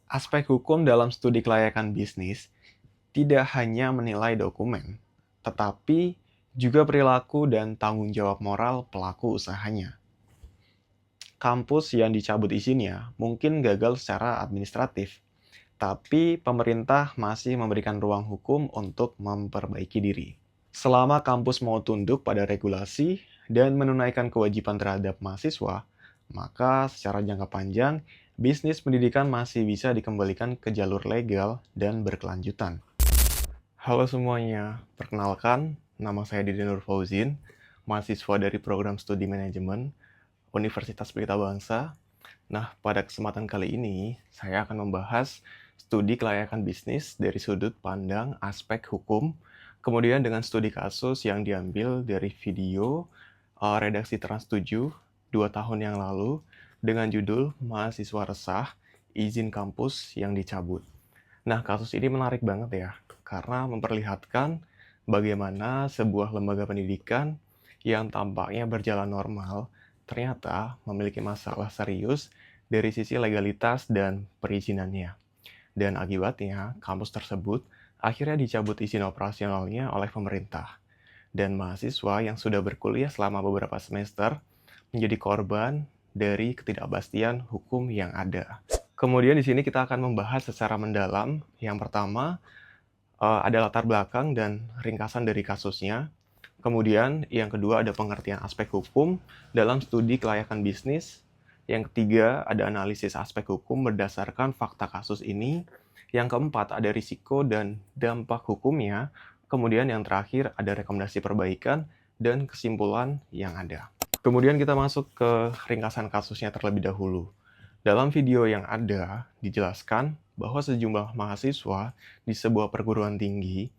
Aspek hukum dalam studi kelayakan bisnis tidak hanya menilai dokumen, tetapi juga perilaku dan tanggung jawab moral pelaku usahanya. Kampus yang dicabut izinnya mungkin gagal secara administratif, tapi pemerintah masih memberikan ruang hukum untuk memperbaiki diri. Selama kampus mau tunduk pada regulasi dan menunaikan kewajiban terhadap mahasiswa, maka secara jangka panjang, bisnis pendidikan masih bisa dikembalikan ke jalur legal dan berkelanjutan. Halo semuanya, perkenalkan, nama saya Didi Nur Fauzin, mahasiswa dari program studi manajemen Universitas Pelita Bangsa. Nah, pada kesempatan kali ini, saya akan membahas studi kelayakan bisnis dari sudut pandang aspek hukum, kemudian dengan studi kasus yang diambil dari video redaksi Trans 7 2 tahun yang lalu dengan judul Mahasiswa Resah, Izin Kampus yang Dicabut. Nah, kasus ini menarik banget ya, karena memperlihatkan bagaimana sebuah lembaga pendidikan yang tampaknya berjalan normal ternyata memiliki masalah serius dari sisi legalitas dan perizinannya. Dan akibatnya, kampus tersebut akhirnya dicabut izin operasionalnya oleh pemerintah. Dan mahasiswa yang sudah berkuliah selama beberapa semester menjadi korban dari ketidakpastian hukum yang ada. Kemudian di sini kita akan membahas secara mendalam. Yang pertama, ada latar belakang dan ringkasan dari kasusnya. Kemudian yang kedua ada pengertian aspek hukum dalam studi kelayakan bisnis. Yang ketiga ada analisis aspek hukum berdasarkan fakta kasus ini. Yang keempat ada risiko dan dampak hukumnya. Kemudian yang terakhir ada rekomendasi perbaikan dan kesimpulan yang ada. Kemudian kita masuk ke ringkasan kasusnya terlebih dahulu. Dalam video yang ada, dijelaskan bahwa sejumlah mahasiswa di sebuah perguruan tinggi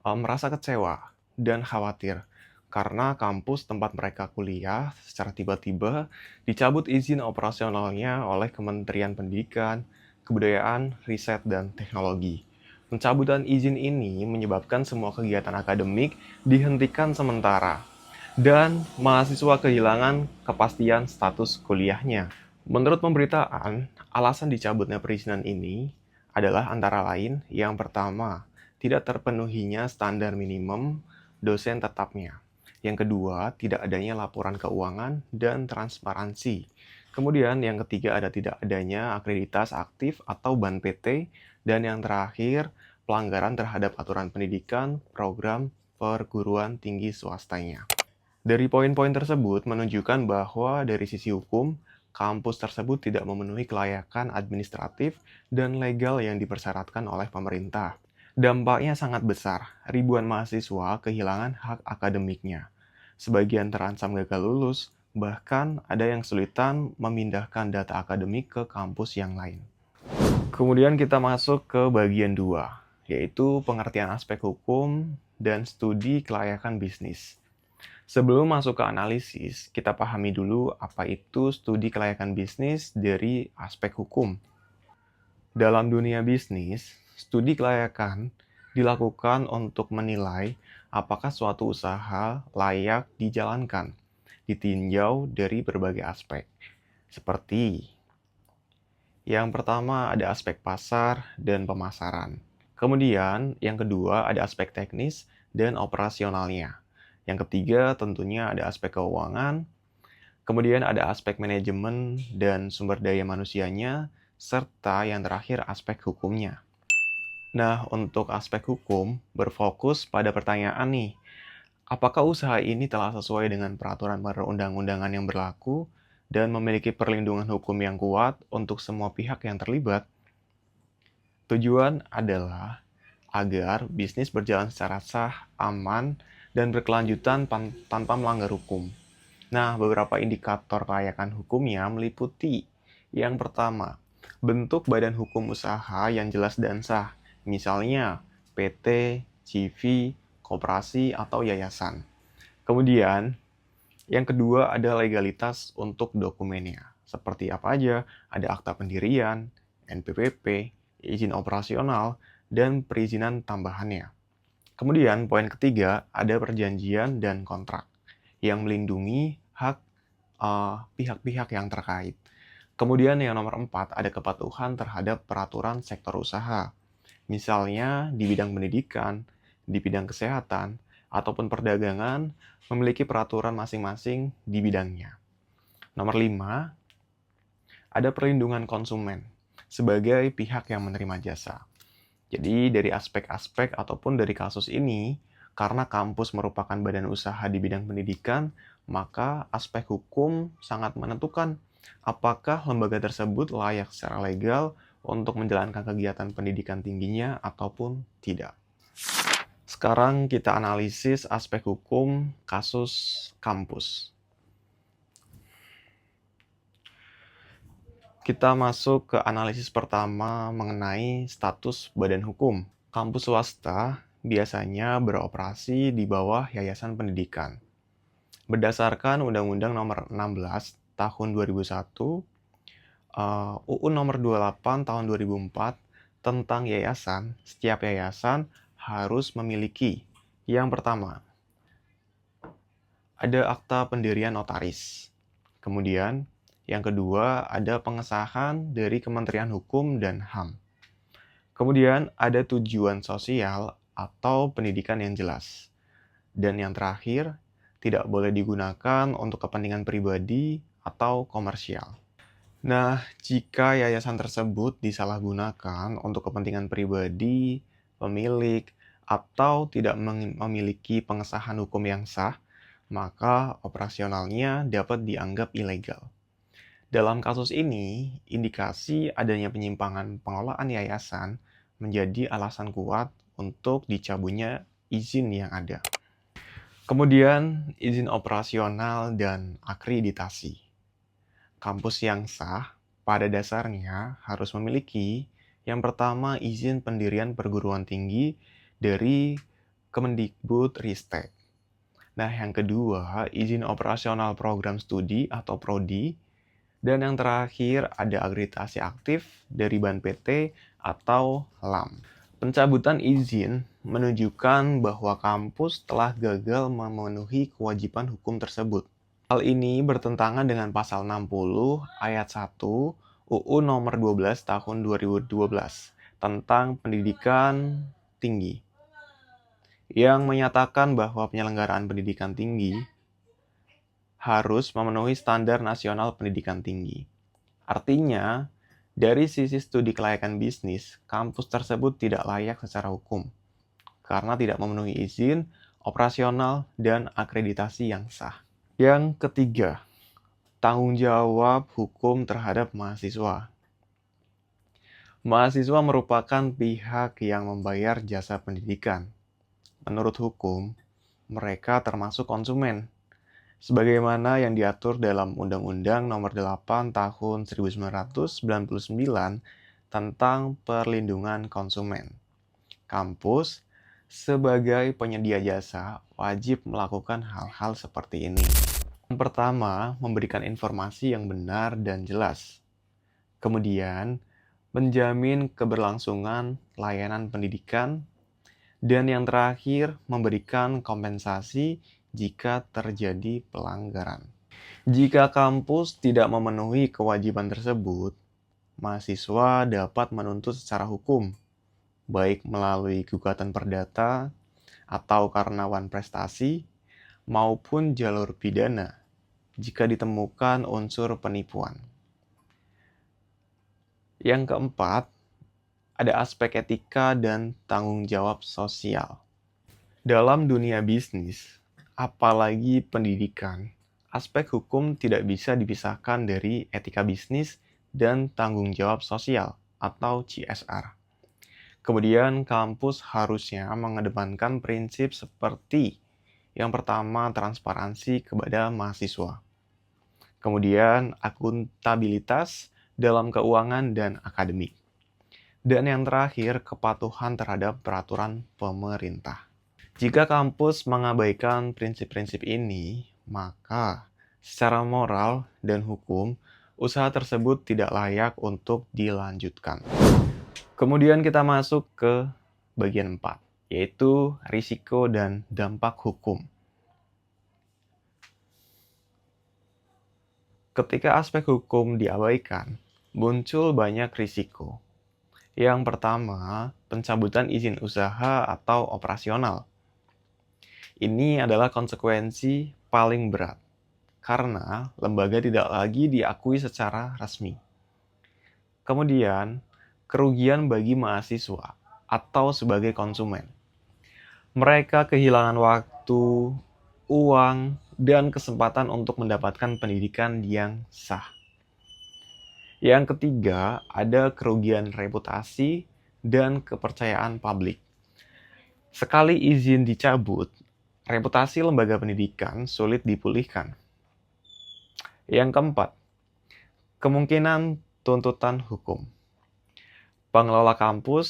merasa kecewa dan khawatir karena kampus tempat mereka kuliah secara tiba-tiba dicabut izin operasionalnya oleh Kementerian Pendidikan, Kebudayaan, Riset, dan Teknologi. Pencabutan izin ini menyebabkan semua kegiatan akademik dihentikan sementara dan mahasiswa kehilangan kepastian status kuliahnya. Menurut pemberitaan, alasan dicabutnya perizinan ini adalah antara lain yang pertama, tidak terpenuhinya standar minimum dosen tetapnya. Yang kedua, tidak adanya laporan keuangan dan transparansi. Kemudian yang ketiga ada tidak adanya akreditas aktif atau BAN PT. Dan yang terakhir, pelanggaran terhadap aturan pendidikan program perguruan tinggi swastanya. Dari poin-poin tersebut menunjukkan bahwa dari sisi hukum, kampus tersebut tidak memenuhi kelayakan administratif dan legal yang dipersyaratkan oleh pemerintah. Dampaknya sangat besar, ribuan mahasiswa kehilangan hak akademiknya. Sebagian terancam gagal lulus, bahkan ada yang kesulitan memindahkan data akademik ke kampus yang lain. Kemudian kita masuk ke bagian 2, yaitu pengertian aspek hukum dan studi kelayakan bisnis. Sebelum masuk ke analisis, kita pahami dulu apa itu studi kelayakan bisnis dari aspek hukum. Dalam dunia bisnis, studi kelayakan dilakukan untuk menilai apakah suatu usaha layak dijalankan, ditinjau dari berbagai aspek. Seperti yang pertama ada aspek pasar dan pemasaran. Kemudian yang kedua ada aspek teknis dan operasionalnya. Yang ketiga tentunya ada aspek keuangan, kemudian ada aspek manajemen dan sumber daya manusianya, serta yang terakhir aspek hukumnya. Nah, untuk aspek hukum berfokus pada pertanyaan nih, apakah usaha ini telah sesuai dengan peraturan perundang-undangan yang berlaku dan memiliki perlindungan hukum yang kuat untuk semua pihak yang terlibat? Tujuan adalah agar bisnis berjalan secara sah, aman, dan berkelanjutan tanpa melanggar hukum. Nah, beberapa indikator kelayakan hukumnya meliputi yang pertama, bentuk badan hukum usaha yang jelas dan sah, misalnya PT, CV, koperasi, atau yayasan. Kemudian, yang kedua ada legalitas untuk dokumennya. Seperti apa aja? Ada akta pendirian, NPWP, izin operasional, dan perizinan tambahannya. Kemudian, poin ketiga ada perjanjian dan kontrak yang melindungi hak pihak-pihak yang terkait. Kemudian yang nomor 4, ada kepatuhan terhadap peraturan sektor usaha. Misalnya di bidang pendidikan, di bidang kesehatan, ataupun perdagangan memiliki peraturan masing-masing di bidangnya. Nomor 5, ada perlindungan konsumen sebagai pihak yang menerima jasa. Jadi dari aspek-aspek ataupun dari kasus ini, karena kampus merupakan badan usaha di bidang pendidikan, maka aspek hukum sangat menentukan apakah lembaga tersebut layak secara legal untuk menjalankan kegiatan pendidikan tingginya ataupun tidak. Sekarang kita analisis aspek hukum kasus kampus. Kita masuk ke analisis pertama mengenai status badan hukum. Kampus swasta biasanya beroperasi di bawah yayasan pendidikan. Berdasarkan Undang-Undang Nomor 16 Tahun 2001, UU Nomor 28 Tahun 2004 tentang yayasan, setiap yayasan harus memiliki yang pertama, ada akta pendirian notaris. Kemudian, yang kedua, ada pengesahan dari Kementerian Hukum dan HAM. Kemudian, ada tujuan sosial atau pendidikan yang jelas. Dan yang terakhir, tidak boleh digunakan untuk kepentingan pribadi atau komersial. Nah, jika yayasan tersebut disalahgunakan untuk kepentingan pribadi, pemilik, atau tidak memiliki pengesahan hukum yang sah, maka operasionalnya dapat dianggap ilegal. Dalam kasus ini, indikasi adanya penyimpangan pengelolaan yayasan menjadi alasan kuat untuk dicabutnya izin yang ada. Kemudian, izin operasional dan akreditasi. Kampus yang sah pada dasarnya harus memiliki yang pertama izin pendirian perguruan tinggi dari Kemendikbud-Ristek. Nah, yang kedua, izin operasional program studi atau prodi. Dan yang terakhir, ada akreditasi aktif dari BAN-PT atau LAM. Pencabutan izin menunjukkan bahwa kampus telah gagal memenuhi kewajiban hukum tersebut. Hal ini bertentangan dengan pasal 60 ayat 1 UU Nomor 12 Tahun 2012 tentang pendidikan tinggi, yang menyatakan bahwa penyelenggaraan pendidikan tinggi harus memenuhi standar nasional pendidikan tinggi. Artinya, dari sisi studi kelayakan bisnis, kampus tersebut tidak layak secara hukum karena tidak memenuhi izin operasional dan akreditasi yang sah. Yang ketiga, tanggung jawab hukum terhadap mahasiswa. Mahasiswa merupakan pihak yang membayar jasa pendidikan. Menurut hukum, mereka termasuk konsumen, sebagaimana yang diatur dalam Undang-Undang Nomor 8 Tahun 1999 tentang Perlindungan Konsumen. Kampus, sebagai penyedia jasa, wajib melakukan hal-hal seperti ini. Yang pertama, memberikan informasi yang benar dan jelas. Kemudian, menjamin keberlangsungan layanan pendidikan. Dan yang terakhir, memberikan kompensasi jika terjadi pelanggaran. Jika kampus tidak memenuhi kewajiban tersebut, mahasiswa dapat menuntut secara hukum, baik melalui gugatan perdata atau karena wan prestasi, maupun jalur pidana jika ditemukan unsur penipuan. Yang keempat, ada aspek etika dan tanggung jawab sosial. Dalam dunia bisnis, apalagi pendidikan, aspek hukum tidak bisa dipisahkan dari etika bisnis dan tanggung jawab sosial atau CSR. Kemudian, kampus harusnya mengedepankan prinsip seperti yang pertama, transparansi kepada mahasiswa. Kemudian, akuntabilitas dalam keuangan dan akademik. Dan yang terakhir, kepatuhan terhadap peraturan pemerintah. Jika kampus mengabaikan prinsip-prinsip ini, maka secara moral dan hukum, usaha tersebut tidak layak untuk dilanjutkan. Kemudian kita masuk ke bagian 4, yaitu risiko dan dampak hukum. Ketika aspek hukum diabaikan, muncul banyak risiko. Yang pertama, pencabutan izin usaha atau operasional. Ini adalah konsekuensi paling berat, karena lembaga tidak lagi diakui secara resmi. Kemudian, kerugian bagi mahasiswa atau sebagai konsumen. Mereka kehilangan waktu, uang, dan kesempatan untuk mendapatkan pendidikan yang sah. Yang ketiga, ada kerugian reputasi dan kepercayaan publik. Sekali izin dicabut, reputasi lembaga pendidikan sulit dipulihkan. Yang keempat, kemungkinan tuntutan hukum. Pengelola kampus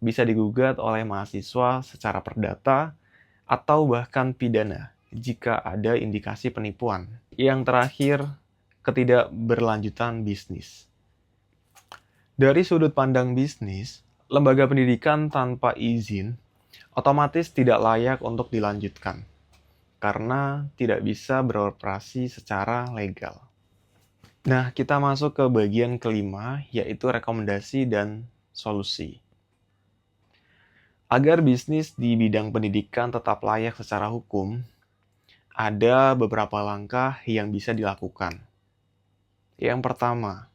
bisa digugat oleh mahasiswa secara perdata atau bahkan pidana jika ada indikasi penipuan. Yang terakhir, ketidakberlanjutan bisnis. Dari sudut pandang bisnis, lembaga pendidikan tanpa izin otomatis tidak layak untuk dilanjutkan karena tidak bisa beroperasi secara legal. Nah, kita masuk ke bagian kelima, yaitu rekomendasi dan solusi. Agar bisnis di bidang pendidikan tetap layak secara hukum, ada beberapa langkah yang bisa dilakukan. Yang pertama,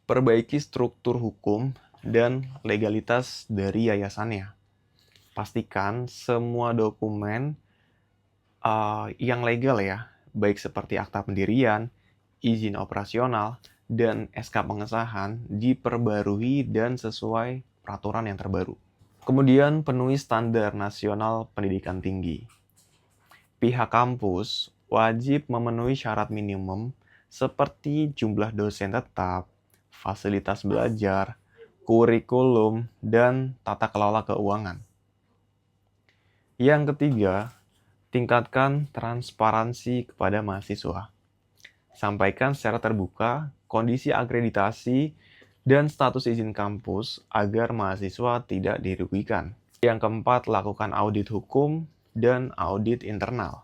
perbaiki struktur hukum dan legalitas dari yayasannya. Pastikan semua dokumen yang legal ya, baik seperti akta pendirian, izin operasional, dan SK pengesahan diperbarui dan sesuai peraturan yang terbaru. Kemudian penuhi standar nasional pendidikan tinggi. Pihak kampus wajib memenuhi syarat minimum seperti jumlah dosen tetap, fasilitas belajar, kurikulum, dan tata kelola keuangan. Yang ketiga, tingkatkan transparansi kepada mahasiswa. Sampaikan secara terbuka kondisi akreditasi dan status izin kampus agar mahasiswa tidak dirugikan. Yang keempat, lakukan audit hukum dan audit internal.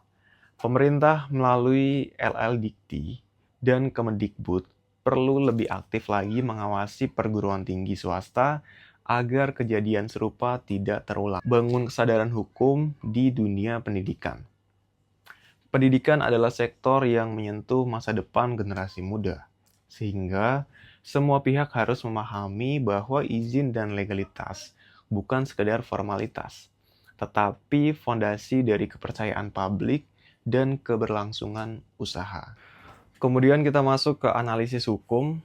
Pemerintah melalui LLDikti dan Kemendikbud perlu lebih aktif lagi mengawasi perguruan tinggi swasta agar kejadian serupa tidak terulang. Bangun kesadaran hukum di dunia pendidikan. Pendidikan adalah sektor yang menyentuh masa depan generasi muda, sehingga semua pihak harus memahami bahwa izin dan legalitas bukan sekedar formalitas, tetapi fondasi dari kepercayaan publik dan keberlangsungan usaha. Kemudian kita masuk ke analisis hukum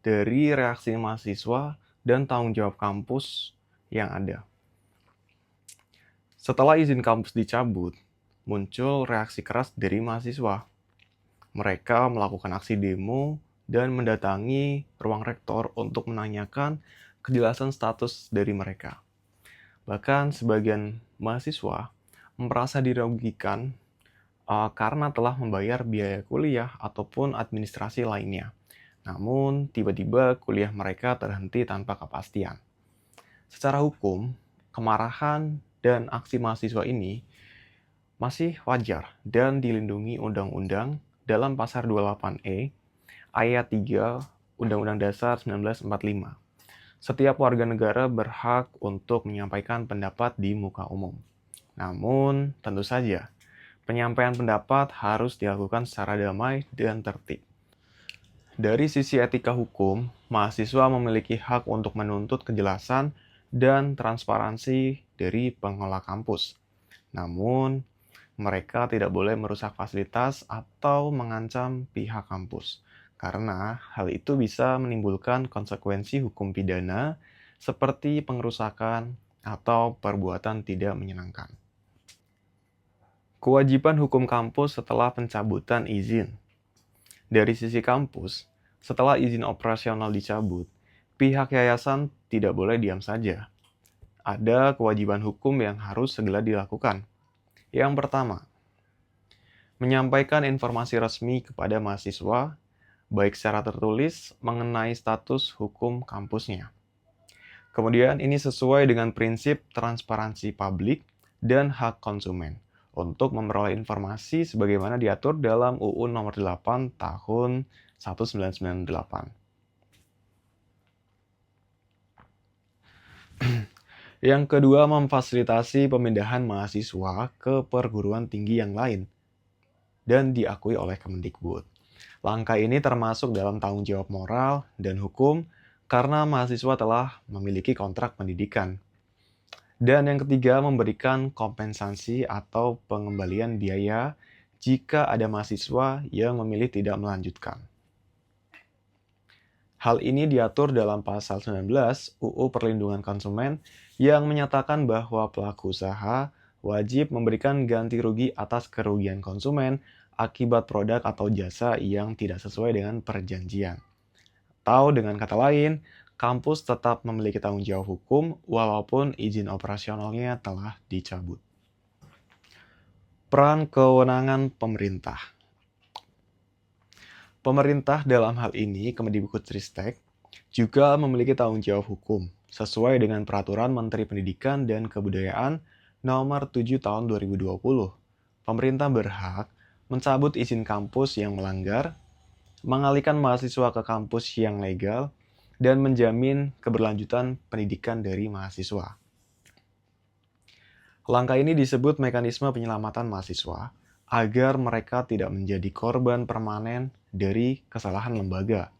dari reaksi mahasiswa dan tanggung jawab kampus yang ada. Setelah izin kampus dicabut, muncul reaksi keras dari mahasiswa. Mereka melakukan aksi demo dan mendatangi ruang rektor untuk menanyakan kejelasan status dari mereka. Bahkan sebagian mahasiswa merasa dirugikan karena telah membayar biaya kuliah ataupun administrasi lainnya. Namun, tiba-tiba kuliah mereka terhenti tanpa kepastian. Secara hukum, kemarahan dan aksi mahasiswa ini masih wajar dan dilindungi Undang-Undang dalam Pasal 28E ayat 3 Undang-Undang Dasar 1945. Setiap warga negara berhak untuk menyampaikan pendapat di muka umum. Namun, tentu saja, penyampaian pendapat harus dilakukan secara damai dan tertib. Dari sisi etika hukum, mahasiswa memiliki hak untuk menuntut kejelasan dan transparansi dari pengelola kampus. Namun, mereka tidak boleh merusak fasilitas atau mengancam pihak kampus, karena hal itu bisa menimbulkan konsekuensi hukum pidana seperti pengerusakan atau perbuatan tidak menyenangkan. Kewajiban hukum kampus setelah pencabutan izin. Dari sisi kampus, setelah izin operasional dicabut, pihak yayasan tidak boleh diam saja. Ada kewajiban hukum yang harus segera dilakukan. Yang pertama, menyampaikan informasi resmi kepada mahasiswa, baik secara tertulis mengenai status hukum kampusnya. Kemudian ini sesuai dengan prinsip transparansi publik dan hak konsumen untuk memperoleh informasi sebagaimana diatur dalam UU Nomor 8 Tahun 1998. Yang kedua, memfasilitasi pemindahan mahasiswa ke perguruan tinggi yang lain dan diakui oleh Kemendikbud. Langkah ini termasuk dalam tanggung jawab moral dan hukum karena mahasiswa telah memiliki kontrak pendidikan. Dan yang ketiga, memberikan kompensasi atau pengembalian biaya jika ada mahasiswa yang memilih tidak melanjutkan. Hal ini diatur dalam pasal 19 UU Perlindungan Konsumen yang menyatakan bahwa pelaku usaha wajib memberikan ganti rugi atas kerugian konsumen akibat produk atau jasa yang tidak sesuai dengan perjanjian. Atau dengan kata lain, kampus tetap memiliki tanggung jawab hukum walaupun izin operasionalnya telah dicabut. Peran kewenangan pemerintah. Pemerintah dalam hal ini, Kemendikbudristek, juga memiliki tanggung jawab hukum sesuai dengan Peraturan Menteri Pendidikan dan Kebudayaan Nomor 7 Tahun 2020. Pemerintah berhak mencabut izin kampus yang melanggar, mengalihkan mahasiswa ke kampus yang legal, dan menjamin keberlanjutan pendidikan dari mahasiswa. Langkah ini disebut mekanisme penyelamatan mahasiswa agar mereka tidak menjadi korban permanen dari kesalahan lembaga.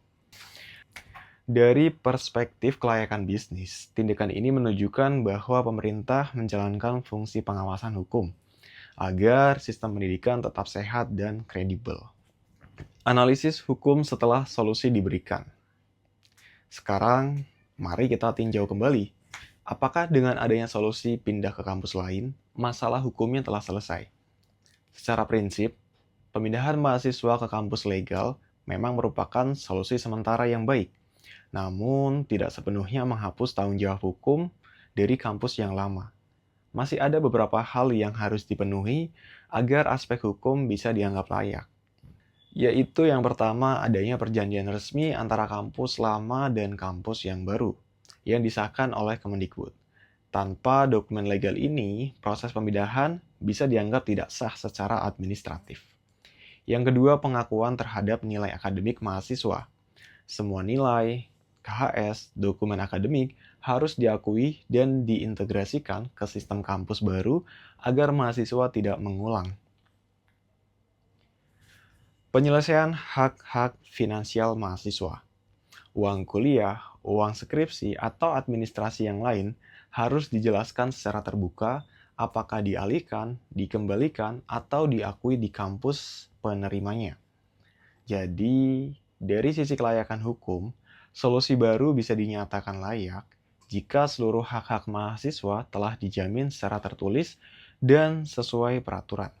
Dari perspektif kelayakan bisnis, tindakan ini menunjukkan bahwa pemerintah menjalankan fungsi pengawasan hukum agar sistem pendidikan tetap sehat dan kredibel. Analisis hukum setelah solusi diberikan. Sekarang, mari kita tinjau kembali. Apakah dengan adanya solusi pindah ke kampus lain, masalah hukumnya telah selesai? Secara prinsip, pemindahan mahasiswa ke kampus legal memang merupakan solusi sementara yang baik, namun tidak sepenuhnya menghapus tanggung jawab hukum dari kampus yang lama. Masih ada beberapa hal yang harus dipenuhi agar aspek hukum bisa dianggap layak. Yaitu yang pertama, adanya perjanjian resmi antara kampus lama dan kampus yang baru yang disahkan oleh Kemendikbud. Tanpa dokumen legal ini, proses pemindahan bisa dianggap tidak sah secara administratif. Yang kedua, pengakuan terhadap nilai akademik mahasiswa. Semua nilai, KHS, dokumen akademik harus diakui dan diintegrasikan ke sistem kampus baru agar mahasiswa tidak mengulang. Penyelesaian hak-hak finansial mahasiswa. Uang kuliah, uang skripsi, atau administrasi yang lain harus dijelaskan secara terbuka apakah dialihkan, dikembalikan, atau diakui di kampus penerimanya. Jadi, dari sisi kelayakan hukum, solusi baru bisa dinyatakan layak jika seluruh hak-hak mahasiswa telah dijamin secara tertulis dan sesuai peraturan.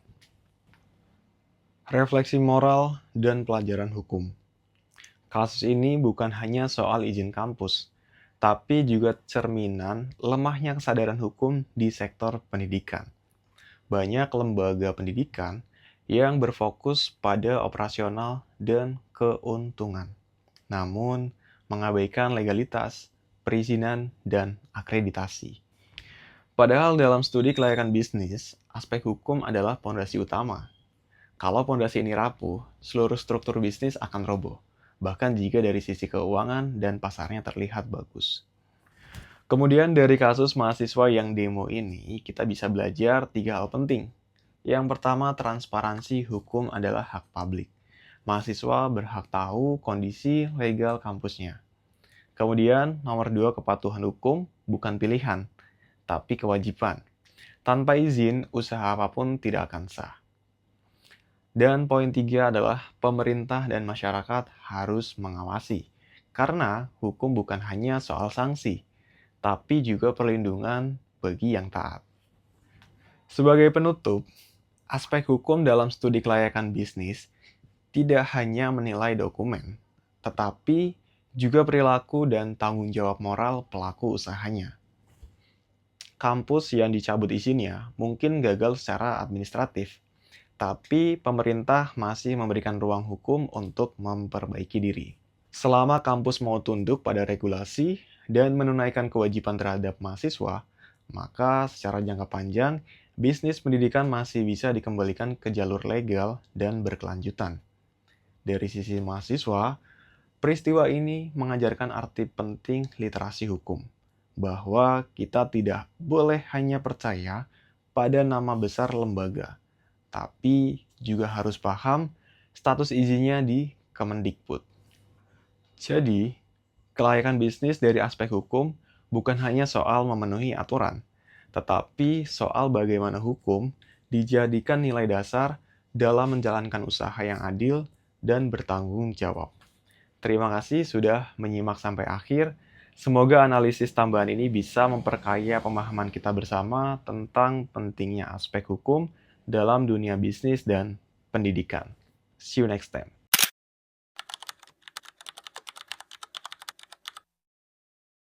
Refleksi moral dan pelajaran hukum. Kasus ini bukan hanya soal izin kampus, tapi juga cerminan lemahnya kesadaran hukum di sektor pendidikan. Banyak lembaga pendidikan yang berfokus pada operasional dan keuntungan, namun mengabaikan legalitas, perizinan, dan akreditasi. Padahal dalam studi kelayakan bisnis, aspek hukum adalah pondasi utama. Kalau pondasi ini rapuh, seluruh struktur bisnis akan roboh, bahkan jika dari sisi keuangan dan pasarnya terlihat bagus. Kemudian dari kasus mahasiswa yang demo ini, kita bisa belajar 3 hal penting. Yang pertama, transparansi hukum adalah hak publik. Mahasiswa berhak tahu kondisi legal kampusnya. Kemudian, nomor 2, kepatuhan hukum bukan pilihan, tapi kewajiban. Tanpa izin, usaha apapun tidak akan sah. Dan poin 3 adalah pemerintah dan masyarakat harus mengawasi. Karena hukum bukan hanya soal sanksi, tapi juga perlindungan bagi yang taat. Sebagai penutup, aspek hukum dalam studi kelayakan bisnis tidak hanya menilai dokumen, tetapi juga perilaku dan tanggung jawab moral pelaku usahanya. Kampus yang dicabut izinnya mungkin gagal secara administratif, tapi pemerintah masih memberikan ruang hukum untuk memperbaiki diri. Selama kampus mau tunduk pada regulasi dan menunaikan kewajiban terhadap mahasiswa, Maka secara jangka panjang, bisnis pendidikan masih bisa dikembalikan ke jalur legal dan berkelanjutan. Dari sisi mahasiswa, peristiwa ini mengajarkan arti penting literasi hukum, bahwa kita tidak boleh hanya percaya pada nama besar lembaga, tapi juga harus paham status izinnya di Kemendikbud. Jadi, kelayakan bisnis dari aspek hukum bukan hanya soal memenuhi aturan, tetapi soal bagaimana hukum dijadikan nilai dasar dalam menjalankan usaha yang adil dan bertanggung jawab. Terima kasih sudah menyimak sampai akhir. Semoga analisis tambahan ini bisa memperkaya pemahaman kita bersama tentang pentingnya aspek hukum dalam dunia bisnis dan pendidikan. See you next time.